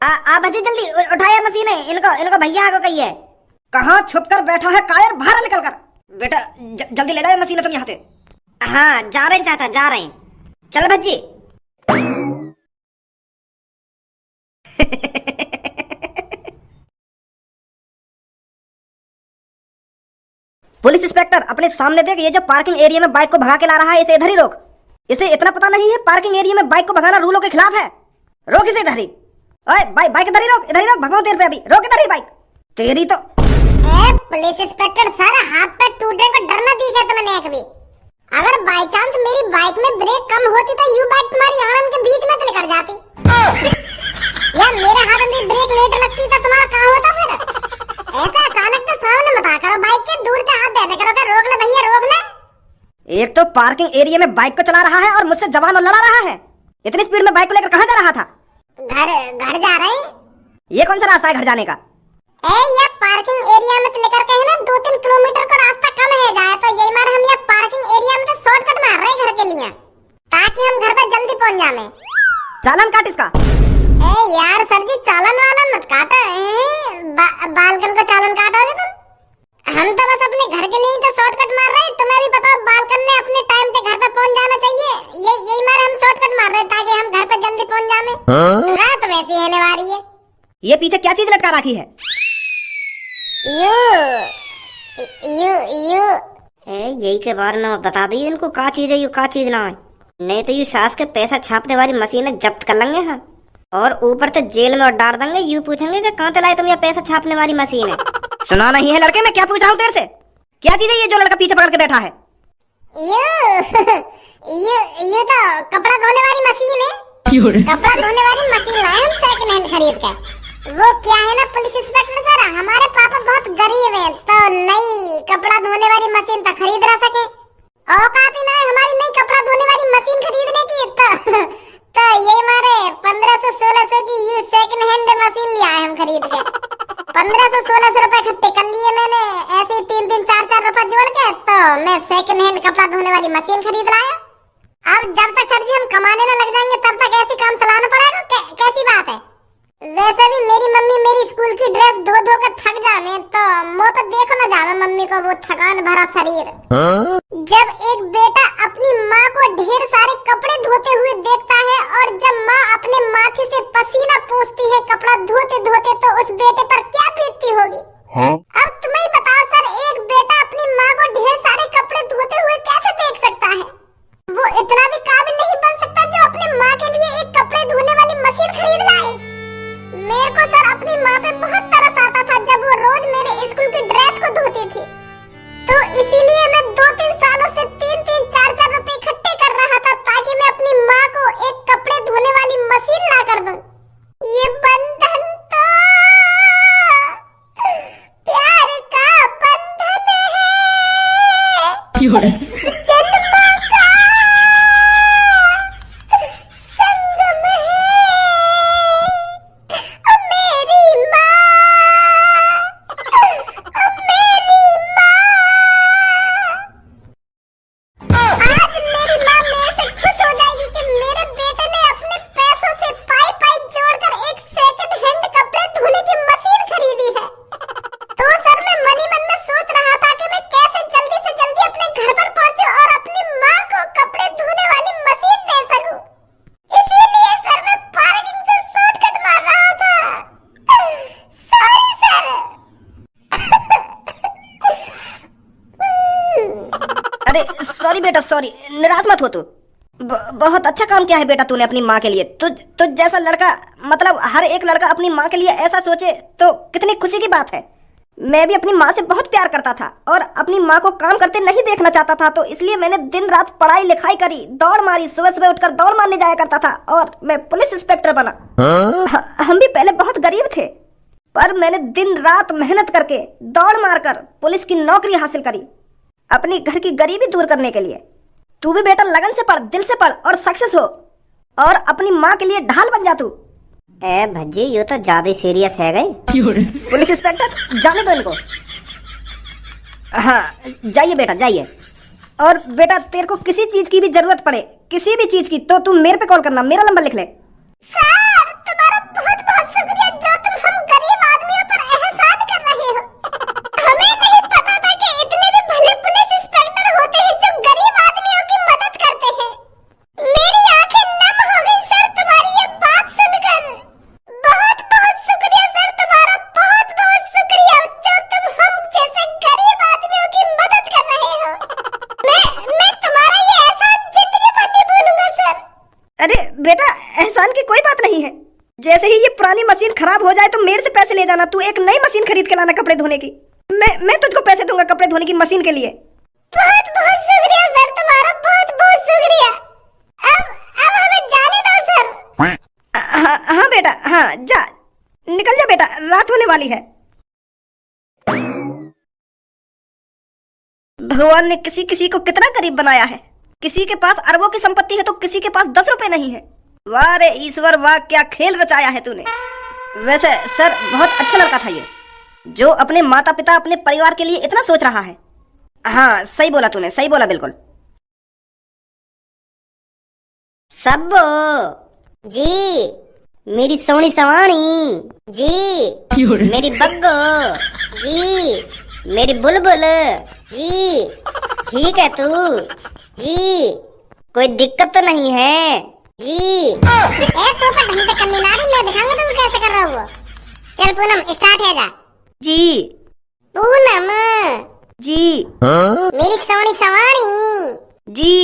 आ भजी जल्दी उठाया मशीन है, इनको इनको भैया आगो कही है। कहाँ छुप कर बैठा है कायर, बाहर निकल कर। बेटा जल्दी ले जाओ मशीन तुम यहाँ से। हाँ जा रहे हैं चाचा, जा रहे हैं। चल भज्जी। पुलिस इंस्पेक्टर अपने सामने देख, ये जो पार्किंग एरिया में बाइक को भगा के ला रहा है इसे इधर ही रोक। इसे इतना पता नहीं है पार्किंग एरिया में बाइक को भगाना रूलों के खिलाफ है। रोक इसे इधर ही। ओए बाइक इधर ही रोक, इधर ही रोक, भगाओ तेरे पे अभी, रोक इधर ही बाइक। तेरी तो पुलिस इंस्पेक्टर सर, हाथ पे टूटने का डर न दिखा तुमने कभी? अगर बाई चांस मेरी बाइक में ब्रेक कम होती तो यू बाइक तुम्हारी आंगन के बीच में चले कर जाती। या मेरे हाथ में ब्रेक लेट लगती तो तुम्हारा क्या होता फिर? ऐसा अचानक तो सामने मत करो, बाइक के दूर से हाथ दे करो, रोक ले भैया रोक ले। एक तो पार्किंग एरिया में बाइक को चला रहा है और मुझसे जवान और लड़ा रहा है। इतनी स्पीड में बाइक को लेकर कहाँ जा रहा था? घर जा रहे हैं। ये कौन सा रास्ता है घर जाने का? ये पार्किंग एरिया में लेकर के है ना 2-3 किलोमीटर का रास्ता कम है जाए, तो यही मार हम ये पार्किंग एरिया में तो शॉर्टकट मार रहे हैं घर के लिए, ताकि हम घर पे जल्दी पहुंच जाए। चालान काट इसका। यार सर जी चालान वाला मत काटो, बालकन को चालान काटोगे तुम? हम तो बस अपने घर के लिए ही तो शॉर्टकट मार रहे हैं। तुम्हें भी बताओ बालकन ने अपने टाइम पे घर पे पहुंच जाना चाहिए। यही मार हम शॉर्टकट मार रहे हैं ताकि हम घर पे जल्दी पहुंच जाए। रात वैसी होने वाली है। ये पीछे क्या चीज लटका रखी है? यही के बारे में बता दी इनको का चीज है, यू का चीज ना है, नहीं तो यू सास के पैसा छापने वाली मशीन जब्त कर लेंगे हम, और ऊपर से जेल में डाल देंगे। यू पूछेंगे कि कहाँ लाए तुम ये पैसा छापने वाली मशीन है। सुना नहीं है लड़के, मैं क्या पूछ रहा हूँ तेरे से? क्या चीज है ये जो लड़का पीछे पकड़ के बैठा है? ये तो कपड़ा धोने वाली मशीन है। कपड़ा धोने वाली मशीन लाए हम सेकंड हैंड खरीद कर। वो क्या है ना पुलिस इंस्पेक्टर सर, हमारे पापा बहुत गरीब हैं, तो नई कपड़ा धोने वाली मशीन तो खरीद ना सके। औकात ही ना है हमारी नई कपड़ा धोने वाली मशीन खरीदने की, तो ये हमारे 1500-1600 की यू सेकंड हैंड मशीन लिया है हम खरीद के। 1500-1600 रुपए इकट्ठे कर लिए मैंने, ऐसे 3-3, 4-4 रुपए जोड़ के, तो मैं सेकंड हैंड कपड़ा धोने वाली मशीन खरीद लाया। अब जब तक सर जी हम कमाने न लग जाएंगे तब तक ऐसी काम चलाना पड़ेगा। कैसी बात है? वैसे भी मेरी मम्मी मेरी स्कूल की ड्रेस धो धो कर थक जाने, तो मुँह पे देखो न जावे मम्मी को वो थकान भरा शरीर। जब एक बेटा अपनी माँ को ढेर सारे कपड़े धोते हुए देखता है, और जब माँ अपने माथे से पसीना पोंछती है कपड़ा धोते धोते, तो उस बेटे पर क्या बीतती होगी? अब तुम्हें बताओ सर, एक बेटा अपनी माँ को ढेर सारे कपड़े धोते हुए कैसे देख सकता है? वो इतना भी काबिल नहीं बन सकता जो अपने माँ के लिए एक कपड़े धोने वाली मशीन खरीद लाए। मेरे को सर अपनी माँ पे बहुत तरस आता था जब वो रोज मेरे स्कूल की ड्रेस को धोती थी, तो इसीलिए मैं 2-3 सालों से 3-3, 4-4 रुपए इकट्ठे कर रहा था ताकि मैं अपनी माँ को एक कपड़े धोने वाली मशीन ला कर दूं। ये बंधन तो प्यार का बंधन है, जन्मों का संगम है। सॉरी बेटा, सॉरी, निराश मत हो तू। बहुत अच्छा काम किया है बेटा तूने अपनी माँ के लिए। तुझ जैसा लड़का, मतलब हर एक लड़का अपनी माँ के लिए ऐसा सोचे तो कितनी खुशी की बात है। मैं भी अपनी माँ से बहुत प्यार करता था और अपनी माँ को काम करते नहीं देखना चाहता था, तो इसलिए मैंने दिन रात पढ़ाई लिखाई करी, दौड़ मारी, सुबह सुबह उठकर दौड़ मारने जाया करता था और मैं पुलिस इंस्पेक्टर बना। हम भी पहले बहुत गरीब थे, पर मैंने दिन रात मेहनत करके दौड़ मारकर पुलिस की नौकरी हासिल करी अपनी घर की गरीबी दूर करने के लिए। तू भी बेटा लगन से पढ़, दिल से पढ़ और सक्सेस हो और अपनी माँ के लिए ढाल बन जा तू। ए भज्जी, ये तो ज्यादा सीरियस है गई। पुलिस इंस्पेक्टर जाने दो इनको। हाँ जाइए बेटा जाइए। और बेटा तेरे को किसी चीज की भी जरूरत पड़े, किसी भी चीज की, तो तुम मेरे पे कॉल करना, मेरा नंबर लिख ले। सर तुम्हारा बहुत बहुत शुक्रिया जो तुम हम गरीब आदमियों पर एहसान कर रहे हो। हमें नहीं पता था कि इतने भी भले पुलिस इंस्पेक्टर होते हैं जो गरीब आदमियों की मदद करते हैं। मेरी आंखें नम हो गई सर तुम्हारी ये बात सुनकर। बहुत बहुत शुक्रिया सर तुम्हारा, बहुत बहुत शुक्रिया जो तुम हम जैसे गरीब आदमियों की मदद कर रहे हो। मैं तुम्हारा ये एहसान जिंदगी भर नहीं भूलूंगा सर। अरे बेटा, एहसान की कोई बात नहीं है। जैसे ही ये पुरानी मशीन खराब हो जाए तो मेरे से पैसे ले जाना। तू एक नई मशीन खरीद के लाना कपड़े धोने की। मैं तुझको पैसे दूंगा कपड़े धोने की मशीन के लिए। बहुत बहुत शुक्रिया सर तुम्हारा, बहुत बहुत शुक्रिया। अब हमें जाने दो सर। हाँ बेटा, हाँ जा, निकल जा बेटा, रात होने वाली है। भगवान ने किसी किसी को कितना गरीब बनाया है। किसी के पास अरबों की संपत्ति है तो किसी के पास 10 रुपए नहीं है। वाह रे ईश्वर वाह, क्या खेल रचाया है तूने। वैसे सर, बहुत अच्छा लड़का था ये, जो अपने माता पिता अपने परिवार के लिए इतना सोच रहा है। हाँ सही बोला तूने, सही बोला बिल्कुल। सब्बो जी, मेरी सोनी सवानी जी, मेरी बग्गो जी, मेरी बुलबुल, जी, ठीक है तू? जी, कोई दिक्कत तो नहीं है? जी। तू पर ढंग से करनी ना रही, मैं दिखाऊंगा तुम कैसे कर रहा हो। चल पूनम स्टार्ट है जा। जी पूनम जी मेरी सोनी सवानी, जी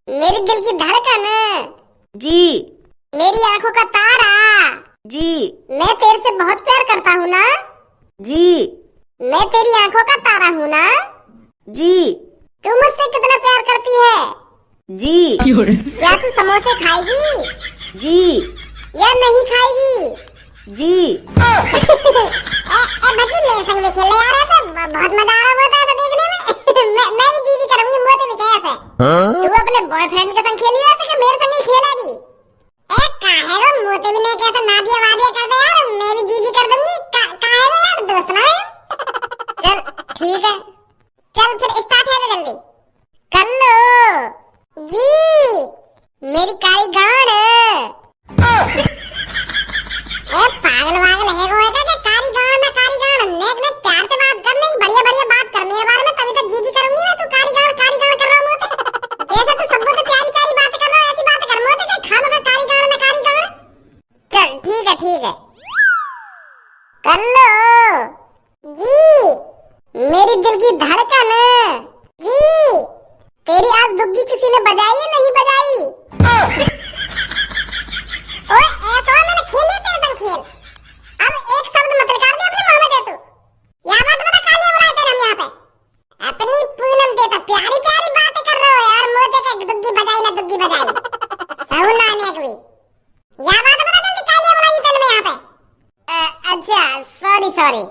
मेरी दिल की धड़कन, जी मेरी आंखों का तारा, जी मैं तेरे से बहुत प्यार करता हूँ ना। जी मैं तेरी आंखों का तारा हूँ ना। जी तू मुझसे कितना प्यार करती है? जी क्या तू समोसे खाएगी जी या नहीं खाएगी? जी भजी मेरे संग में खेलने आ रहा था, बहुत मजा आ रहा होता है तो देखने में। मैं भी जी करूंगी, मोते भी कैसे। तू अपने बॉयफ्रेंड के संग खेली ऐसे कि मेरे संग ही खेलेगी? काहे वो मोते भी नहीं कैसे नादिया वादिया कर दे यार, मैं भी जी कर दूंगी। काहे वो यार, दोस्त ना है। चल ठीक है, चल फिर स्टार्ट है जल्दी कर लो। जी मेरी काली गांड, पागल वागल है वो है क्या? काली गांड ना काली गांड, नेक प्यार से बात करने, बढ़िया बढ़िया बात कर मेरे बारे में, तभी तो जी करूंगी मैं। तू काली गांड कर रहा हूँ जैसे तू सबको तो प्यारी प्यारी बातें कर रहा है, ऐसी बातें कर मोते के खा मगर काली गांड ना काली गांड। चल ठीक है कर लो। जी मेरी दिल की धड़कन, जी तेरी आज दुग्गी किसी ने बजाई या नहीं बजाई? ओए ऐसा मैंने खेल लिया तेरे संग खेल। अब एक शब्द मत निकाल दे अपने मुंह में दे तू। या बात बता, कालिया बुलाए तेरे हम यहाँ पे। अपनी पूनम देता प्यारी प्यारी बातें कर रहे हो यार, मोते के दुग्गी बजाई ना दुग्गी बजाई साउंड आने की। या बात बता जल्दी, कालिया बुलाई तेरे में यहाँ पे। अच्छा सॉरी,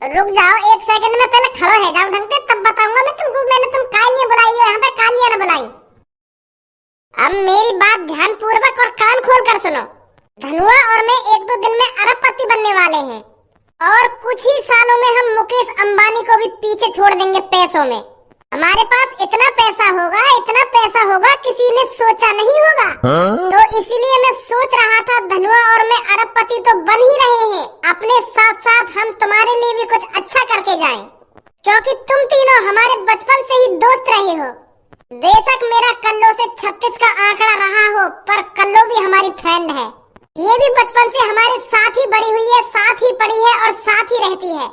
रुक जाओ एक सेकंड में, पहले खड़ो है जाऊं ढंग से, तब बताऊंगा मैं तुमको। मैंने तुम कालिया बुलाई हो यहाँ पे, कालिया ना बुलाई। अब मेरी बात ध्यान पूर्वक और कान खोल कर सुनो। धनुआ और मैं 1-2 दिन में अरबपति बनने वाले हैं, और कुछ ही सालों में हम मुकेश अंबानी को भी पीछे छोड़ देंगे पैसों में। हमारे पास इतना पैसा होगा किसी ने सोचा नहीं होगा। तो इसीलिए मैं सोच रहा था धनुआ और मैं अरबपति तो बन ही रहे हैं, अपने साथ साथ हम तुम्हारे लिए भी कुछ अच्छा करके जाएं, क्योंकि तुम तीनों हमारे बचपन से ही दोस्त रहे हो। बेशक मेरा कल्लो से 36 का आंकड़ा रहा हो, पर कल्लो भी हमारी फ्रेंड है। ये भी बचपन से हमारे साथ ही बड़ी हुई है, साथ ही पढ़ी है और साथ ही रहती है।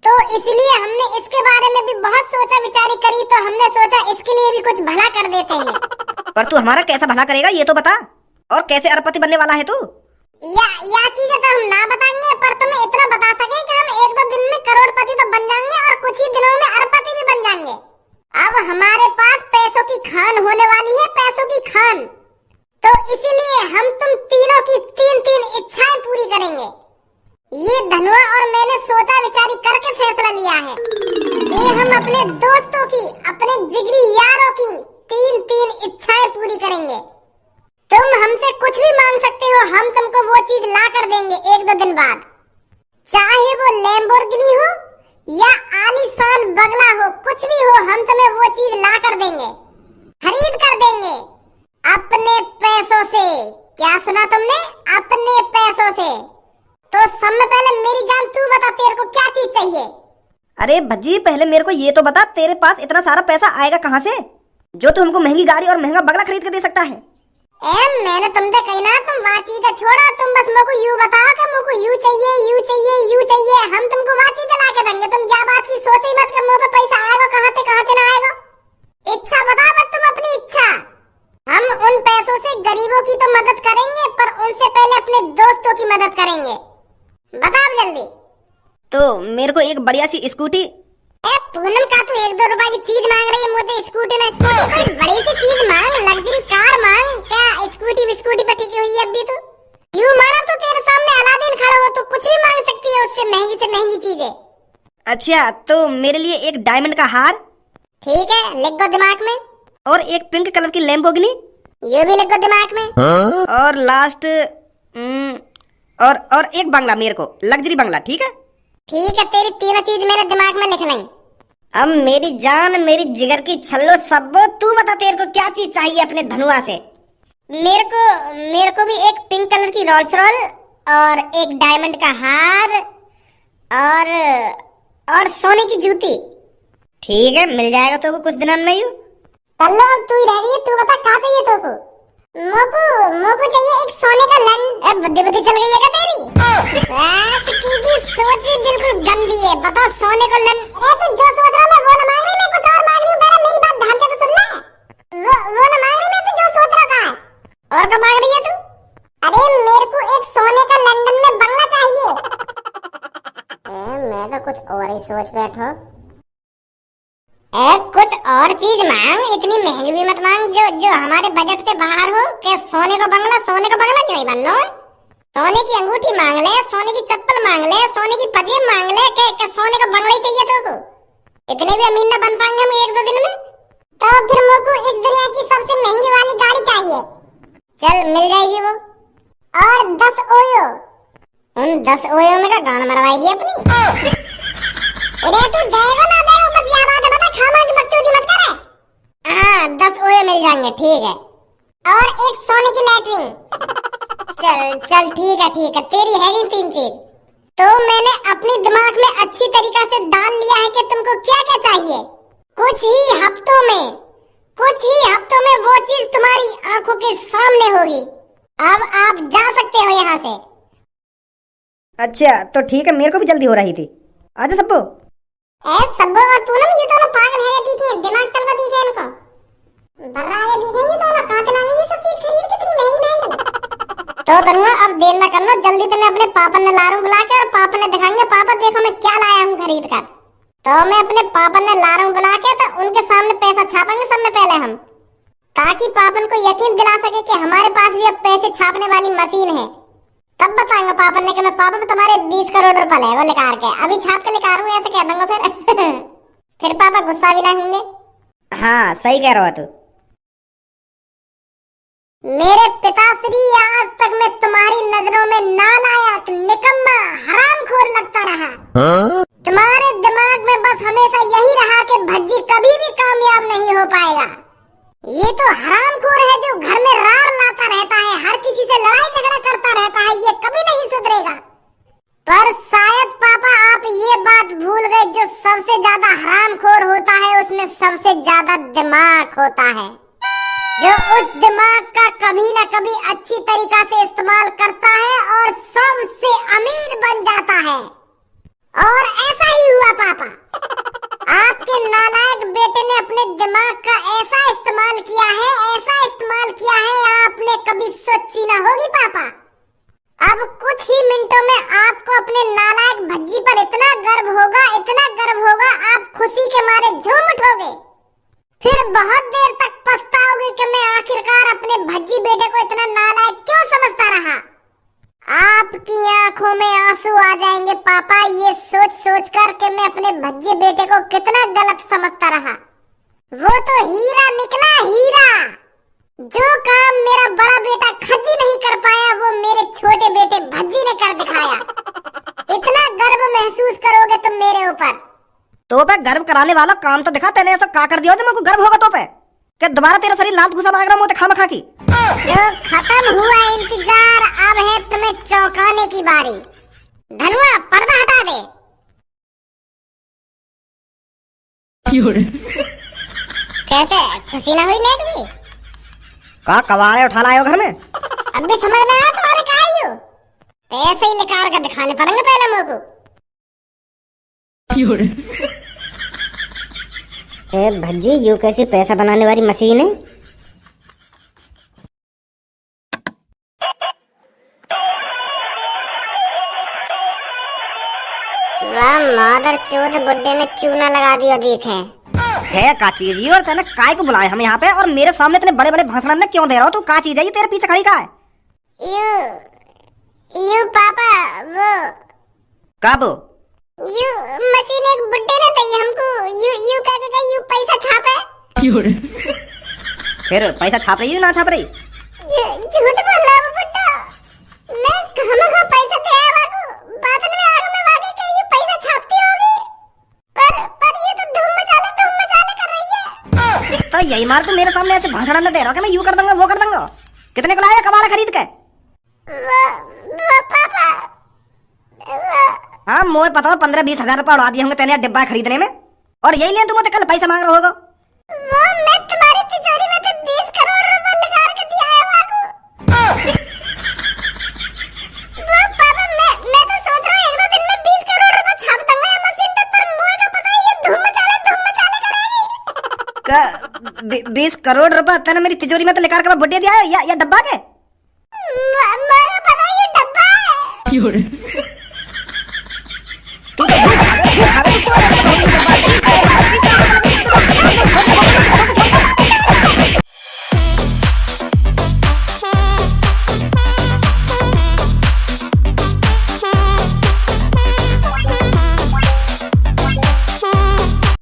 तो इसलिए हमने इसके बारे में भी बहुत सोचा विचारी करी, तो हमने सोचा इसके लिए भी कुछ भला कर देते हैं। पर तू हमारा कैसा भला करेगा ये तो बता, और कैसे अरबपति बनने वाला है तू? या चीजें तो हम ना बताएंगे, पर तुम्हें इतना बता सके कि हम 1-2 दिन में करोड़पति तो बन जाएंगे और कुछ ही दिनों में अरबपति भी बन जाएंगे। अब हमारे पास पैसों की खान होने वाली है, पैसों की खान। तो इसीलिए हम तुम तीनों की 3 इच्छाएं पूरी करेंगे। ये धनुआ और मैंने सोचा विचारी करके फैसला लिया है कि हम अपने दोस्तों की, अपने जिगरी यारों की 3 इच्छाएं पूरी करेंगे। तुम हमसे कुछ भी मांग सकते हो, हम तुमको वो चीज ला कर देंगे 1-2 दिन बाद। चाहे वो लैम्बोर्गिनी हो या आलीशान बंगला हो, कुछ भी हो, हम तुम्हें वो चीज ला कर देंगे, खरीद कर देंगे अपने पैसों से। क्या सुना तुमने? अपने पैसों से। तो सबसे पहले मेरी जान तू बता, तेरे को क्या चीज चाहिए? अरे भज्जी पहले मेरे को ये तो बता, तेरे पास इतना सारा पैसा आएगा कहाँ से जो तू हमको महंगी गाड़ी और महंगा बंगला खरीद के दे सकता है? मैंने तुमसे कही ना, तुम वहाँ चीजें छोड़ो, तुम बस मेरे यूं बताओ कि मेरे को यूं चाहिए, यूं चाहिए, यूं चाहिए। हम तुमको वहाँ चीजें ला के देंगे। तुम या बात की सोच ही मत कि मुंह पे पैसा आएगा कहाँ से ना आएगा। इच्छा बताओ बस तुम, अपनी इच्छा। हम उन पैसों से गरीबों की तो मदद करेंगे, पर उनसे पहले अपने दोस्तों की मदद करेंगे। बताओ जल्दी। तो मेरे को एक बढ़िया सी स्कूटी। पूनम का तू 1-2 रुपए की चीज मांग रही है मुझे? स्कूटी ना स्कूटी, कोई बड़ी सी चीज मांग, लग्जरी कार मांग। क्या स्कूटी पे टिकी हुई है अभी? तो यूं माना तो तेरे सामने अलादीन खड़ा हो, तो कुछ भी मांग सकती है उससे महंगी से महंगी चीजें। अच्छा तो मेरे लिए एक डायमंड का हार। ठीक है, लिख दो दिमाग में। और एक पिंक कलर की लैम्बोर्गिनी। ये भी लिख दो दिमाग में। और लास्ट और एक बंगला, मेरे को लग्जरी बंगला। ठीक है तेरी तीनों चीज मेरे दिमाग में लिख लें। अब मेरी जान, मेरी जिगर की छल्लो सब्बो, तू बता तेरे को क्या चीज चाहिए अपने धनुआ से? मेरे को भी एक पिंक कलर की रोल्स रॉयल और एक डायमंड का हार और सोने की जूती। ठीक है, मिल जाएगा तो कुछ दिनों में ही। कल्लो अब तू ही रह गई है, तू बता क्या चाहिए तो को? मोको चाहिए एक सोने का लन। बुद्धि चल गई है क्या तेरी? की सोच भी बिल्कुल गंदी है। बता सोने का लन। तू जो सोच रहा मैं वो ना मांग रही, मैं कुछ और मांग रही हूँ। पहले मेरी बात ध्यान से तो सुन ले। वो ना मांग रही मैं, तू जो सोच रहा है। और क्या मांग रही है तू? अरे मेरे को एक सोने का लंदन में बंगला चाहिए। मैं तो कुछ और ही सोच बैठा। कुछ और चीज मांग, इतनी महंगी भी मत मांग जो हमारे बजट से बाहर हो। क्या सोने का बंगला क्यों ही बनना है? सोने की अंगूठी मांग ले, सोने की चप्पल मांग ले, सोने की पजेब मांग ले। क्या सोने का बंगला ही चाहिए तो को? इतने भी अमीर न बन पाएंगे हम 1-2 दिन में। तो फिर मुझको इस दुनिया की सबसे महंगी वाली गाड़ी चाहिए। चल मिल जाएगी वो। और 10 ओयो। उन 10 ओयो में का गाना मरवाएगी अपनी। अरे तू देगा ना देगा, बस ये बात है, बता खामा की बकचोदी मत करे। हाँ 10 ओए मिल जाएंगे, ठीक है। और एक सोने की लैट्रिन। चल ठीक है, तेरी है ही 3 चीज। तो मैंने अपने दिमाग में अच्छी तरीका से डाल लिया है कि तुमको क्या क्या चाहिए। कुछ ही हफ्तों में वो चीज तुम्हारी आंखों के सामने होगी। अब आप जा सकते हो यहाँ से। अच्छा तो ठीक है, मेरे को भी जल्दी हो रही थी। आजा सब्बो। सब्बो और पूनम ये दोनों पागल है, दिखे दिमाग चल रहा दिखे इनको। बर्रा है दिखे ये दोनों, कहां से लानी ये सब चीज खरीद कितनी महंगी। तो करूंगा, अब देर ना करना, जल्दी से मैं अपने पापा ने लारूं बुला के, और पापा ने दिखाएंगे पापा देखो मैं क्या लाया हूं खरीद कर। तो मैं अपने पापा ने लारूं बुला के, तो उनके सामने पैसा छापेंगे सबसे पहले हम, ताकि पापन को यकीन दिला सके कि हमारे पास भी अब पैसे छापने वाली मशीन है। तब बताएंगे पापा ने कि मैं पापा तुम्हारे 20 करोड़ रुपए है वो लेकर के अभी छाप के लेकर आऊं, ऐसे कह दूंगा फिर पापा गुस्सा भी ना होंगे। हाँ सही कह रहा तू। मेरे पिताश्री, आज तक मैं तुम्हारी नजरों में नालायक, निकम्मा, हरामखोर लगता रहा। तुम्हारे दिमाग में बस हमेशा यही रहा कि भज्जी कभी भी कामयाब नहीं हो पाएगा। ये तो हरामखोर है जो घर में रार लाता रहता है, हर किसी से लड़ाई झगड़ा करता रहता है, ये कभी नहीं सुधरेगा। पर शायद पापा आप ये बात भूल गए, जो सबसे ज्यादा हरामखोर होता है उसमें सबसे ज्यादा दिमाग होता है, जो उस दिमाग का कभी न कभी अच्छी तरीका से इस्तेमाल करता है और सबसे अमीर बन जाता है। और ऐसा ही हुआ पापा। आपके नालायक बेटे ने अपने दिमाग का ऐसा इस्तेमाल किया है आपने कभी सोची ना होगी पापा। अब कुछ ही मिनटों में आपको अपने नालायक भज्जी पर इतना गर्व होगा आप खुशी के मारे झूम उठोगे। फिर बहुत देर तक पछताओगे कि मैं आखिरकार अपने भज्जी बेटे को इतना नालायक क्यों समझता रहा। आपकी आंखों में आंसू आ जाएंगे पापा, ये सोच कर के मैं अपने भज्जे बेटे को कितना गलत समझता रहा। वो तो हीरा निकला, हीरा। जो काम मेरा बड़ा बेटा खज्जी नहीं कर पाया, वो मेरे छोटे बेटे भज्जी ने कर दिखाया। इतना गर्व महसूस करोगे तुम मेरे ऊपर। तो पे गर्व कराने वाला काम तो दिखा, तेने ऐसा क्या कर दिया जो मेरे को गर्व होगा? तो पे कि दोबारा तेरा शरीर लात घुसा मांग रहा हूँ खामा खा की। जो खत्म हुआ इंतजार, अब है तुम्हें चौंकाने की बारी। धनुआ पर्दा हटा दे। कैसे खुशी ना हुई नेक भी? कहा कबाड़े उठा लाए हो घर में? अब भी समझ में आया तुम्हारे का आयु? पैसे ही निकाल कर दिखाने पड़ेंगे पहले मुझको। ए भज्जी, यू कैसी पैसा बनाने वाली मशीन है? वाह मादर चोद, बुड्ढे ने चूना लगा दिया देखे। है का चीज ये? और तेने काय को बुलाया हम यहाँ पे, और मेरे सामने इतने बड़े बड़े भाषण में क्यों दे रहा हो? तू का चीज है ये तेरे पीछे खड़ी का है? यू पापा, वो कब? यू मशीन एक बुड्ढे ने दी हमको। यू कह यू पैसा छापे। फिर पैसा छाप रही है ना छाप रही? झूठ बोल रहा है बुड्ढा। मैं कहाँ पैसा दे आया को बाद में आगे में वागे के ये पैसा छापती होगी। पर ये तो धूम मचाले कर रही है। तो यही मार तू मेरे सामने ऐसे भाषण न दे रहा कि मैं यू कर दूंगा वो कर दूंगा। कितने को लाया कबाड़ा खरीद के? वो पापा, हाँ मोए पता हो 15-20 हजार रुपए उड़ा दिए होंगे तेने डिब्बा खरीदने में, और यही लिए तू मुझे कल पैसा मांग रहा होगा। वो मैं तुम्हारी तिजोरी में तो 20 करोड़ रुपए लगा के दिया है वाको। वो पापा, मैं तो सोच रहा हूँ 1-2 दिन में 20 करोड़ रुपए छाप दूंगा ये मशीन पे, पर मुझे का पता है ये धूम मचाले करेगी। 20 करोड़ रुपए तेने मेरी तिजोरी में तो लेकर के बुड्ढे दिया है या डब्बा के? मुझे पता है ये डब्बा है।